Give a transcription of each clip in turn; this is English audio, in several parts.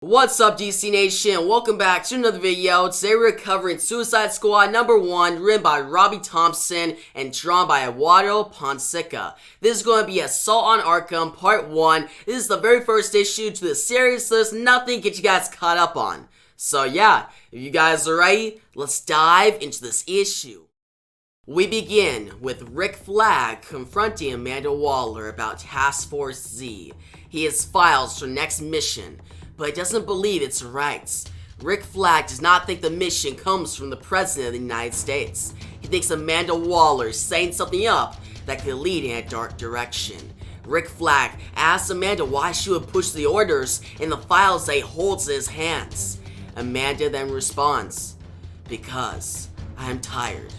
What's up, DC Nation? Welcome back to another video. Today we're covering Suicide Squad #1, written by Robbie Thompson and drawn by Eduardo Ponseca. This is going to be Assault on Arkham Part 1. This is the very first issue to the series, so there's nothing to get you guys caught up on. So yeah, if you guys are ready, let's dive into this issue. We begin with Rick Flag confronting Amanda Waller about Task Force Z. He has files for next mission, but he doesn't believe it's right. Rick Flag does not think the mission comes from the President of the United States. He thinks Amanda Waller is setting something up that could lead in a dark direction. Rick Flag asks Amanda why she would push the orders in the files that he holds in his hands. Amanda then responds, "Because I am tired.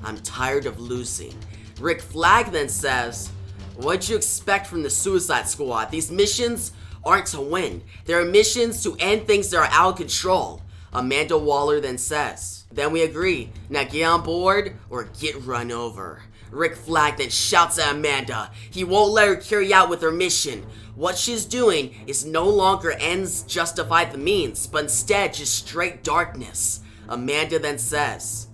I'm tired of losing." Rick Flag then says, "What'd you expect from the Suicide Squad? These missions aren't to win. There are missions to end things that are out of control." Amanda Waller then says, "Then we agree. Now get on board or get run over." Rick Flag then shouts at Amanda. He won't let her carry out with her mission. What she's doing is no longer ends justify the means, but instead just straight darkness. Amanda then says,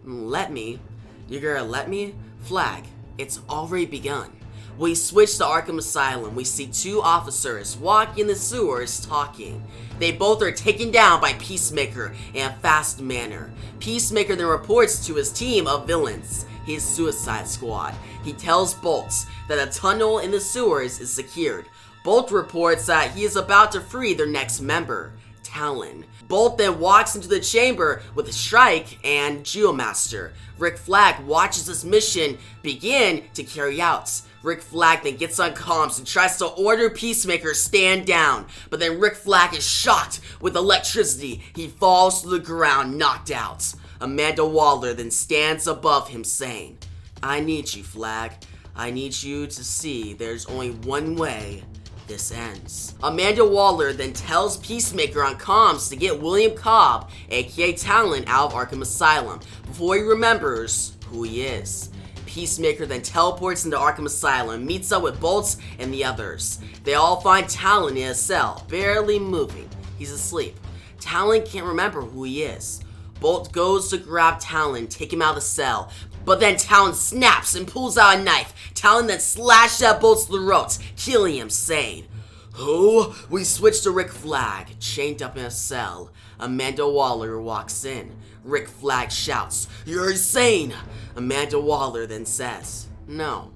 "Let me? You're gonna let me?" Flag, "It's already begun." We switch to Arkham Asylum. We see two officers walking in the sewers talking. They both are taken down by Peacemaker in a fast manner. Peacemaker then reports to his team of villains, his Suicide Squad. He tells Bolt that a tunnel in the sewers is secured. Bolt reports that he is about to free their next member, Talon. Bolt then walks into the chamber with Strike and Geomaster. Rick Flag watches this mission begin to carry out. Rick Flag then gets on comms and tries to order Peacemaker stand down, but then Rick Flag is shocked with electricity. He falls to the ground, knocked out. Amanda Waller then stands above him saying, "I need you, Flag. I need you to see there's only one way this ends." Amanda Waller then tells Peacemaker on comms to get William Cobb, aka Talon, out of Arkham Asylum before he remembers who he is. Peacemaker then teleports into Arkham Asylum, meets up with Bolt and the others. They all find Talon in a cell, barely moving. He's asleep. Talon can't remember who he is. Bolt goes to grab Talon, take him out of the cell, but then Talon snaps and pulls out a knife. Talon then slashes at Bolt's throat, killing him, saying, "Who?" We switch to Rick Flag, chained up in a cell. Amanda Waller walks in. Rick Flag shouts, "You're insane!" Amanda Waller then says, "No,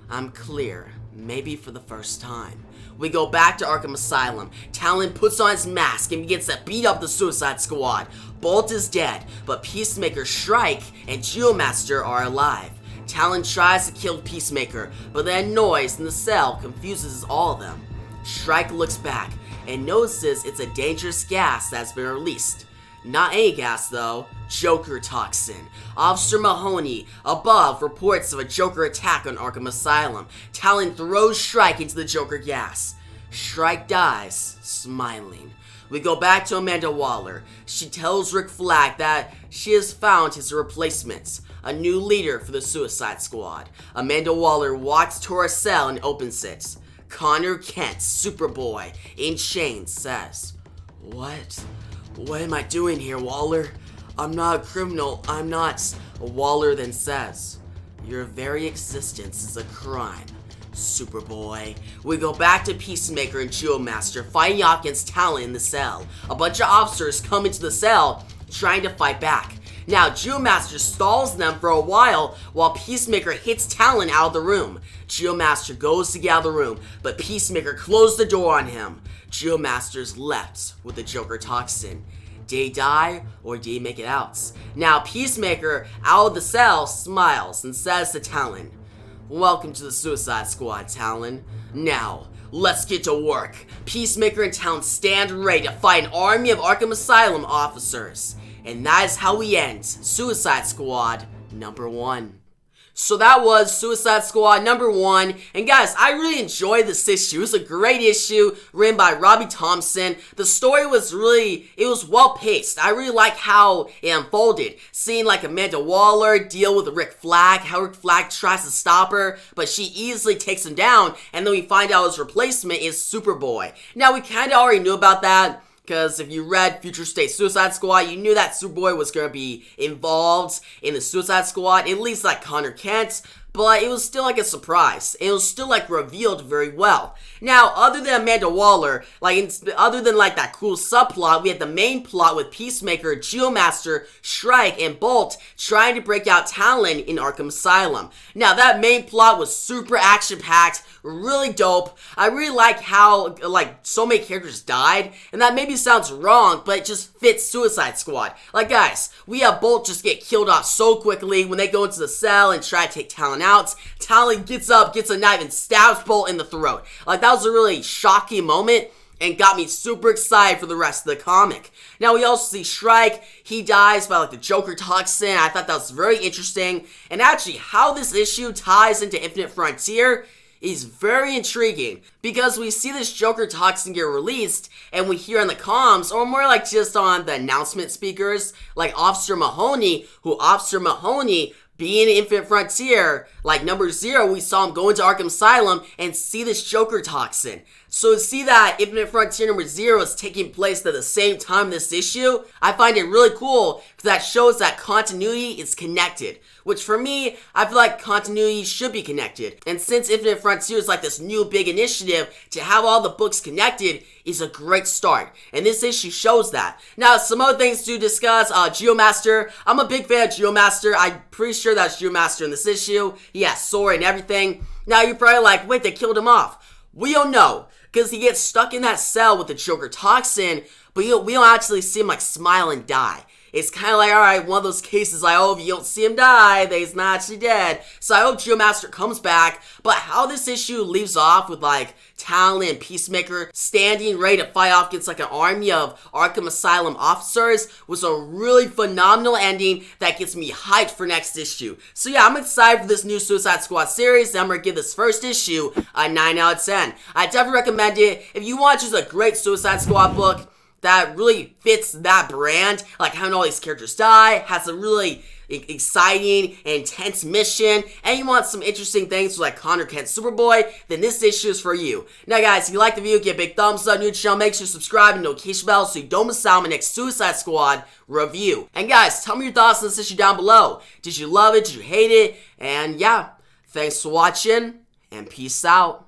I'm clear, maybe for the first time." We go back to Arkham Asylum. Talon puts on his mask and begins to beat up the Suicide Squad. Bolt is dead, but Peacemaker, Strike, and Geomaster are alive. Talon tries to kill Peacemaker, but the noise in the cell confuses all of them. Strike looks back and notices it's a dangerous gas that's been released. Not any gas though, Joker toxin. Officer Mahoney above reports of a Joker attack on Arkham Asylum. Talon throws Strike into the Joker gas. Strike dies, smiling. We go back to Amanda Waller. She tells Rick Flag that she has found his replacement, a new leader for the Suicide Squad. Amanda Waller walks to her cell and opens it. Connor Kent, Superboy, in chains, says, What am I doing here, Waller? I'm not a criminal, I'm not." Waller then says, "Your very existence is a crime, Superboy." We go back to Peacemaker and Geomaster fighting off against Talon in the cell. A bunch of officers come into the cell trying to fight back. Now, Geomaster stalls them for a while Peacemaker hits Talon out of the room. Geomaster goes to get out of the room, but Peacemaker closed the door on him. Geomaster's left with the Joker toxin. Did he die or did he make it out? Now, Peacemaker, out of the cell, smiles and says to Talon, "Welcome to the Suicide Squad, Talon. Now, let's get to work." Peacemaker and Talon stand ready to fight an army of Arkham Asylum officers. And that is how we end Suicide Squad #1. So that was Suicide Squad #1, and guys, I really enjoyed this issue. It was a great issue, written by Robbie Thompson. The story was it was well paced. I really like how it unfolded. Seeing like Amanda Waller deal with Rick Flag, how Rick Flag tries to stop her, but she easily takes him down, and then we find out his replacement is Superboy. Now, we kind of already knew about that, Because if you read Future State Suicide Squad, you knew that Superboy was going to be involved in the Suicide Squad, at least like Connor Kent. But it was still like a surprise. It was still like revealed very well. Now, other than Amanda Waller, other than like that cool subplot, we had the main plot with Peacemaker, Geomaster, Shrike, and Bolt trying to break out Talon in Arkham Asylum. Now, that main plot was super action-packed, really dope. I really like how so many characters died, and that maybe sounds wrong, but it just fits Suicide Squad. Like, guys, we have Bolt just get killed off so quickly when they go into the cell and try to take Talon out. Talon gets up, gets a knife, and stabs Bolt in the throat. Like, that was a really shocking moment and got me super excited for the rest of the comic. Now, we also see Shrike. He dies by, the Joker toxin. I thought that was very interesting. And actually, how this issue ties into Infinite Frontier is very intriguing, because we see this Joker toxin get released, and we hear on the comms, or more like just on the announcement speakers, like Officer Mahoney, being in Infinite Frontier, like number 0, we saw him go into Arkham Asylum and see this Joker toxin. So to see that Infinite Frontier number 0 is taking place at the same time this issue, I find it really cool, because that shows that continuity is connected. Which for me, I feel like continuity should be connected. And since Infinite Frontier is like this new big initiative, to have all the books connected is a great start. And this issue shows that. Now, some other things to discuss. Geomaster. I'm a big fan of Geomaster. I'm pretty sure that's Geomaster in this issue. He has sword and everything. Now, you're probably like, wait, they killed him off. We don't know, because he gets stuck in that cell with the Joker toxin, but we don't actually see him smile and die. It's kind of like, alright, one of those cases, I hope you don't see him die, that he's not actually dead. So I hope Geomaster comes back, but how this issue leaves off with Talon and Peacemaker standing ready to fight off against an army of Arkham Asylum officers was a really phenomenal ending that gets me hyped for next issue. So yeah, I'm excited for this new Suicide Squad series, and I'm going to give this first issue a 9 out of 10. I definitely recommend it. If you want just a great Suicide Squad book that really fits that brand, like having all these characters die, has a really exciting and intense mission, and you want some interesting things like Connor Kent Superboy, then this issue is for you. Now guys, if you like the video, give a big thumbs up, new channel, make sure to subscribe and notification bell so you don't miss out on my next Suicide Squad review. And guys, tell me your thoughts on this issue down below. Did you love it? Did you hate it? And yeah, thanks for watching, and peace out.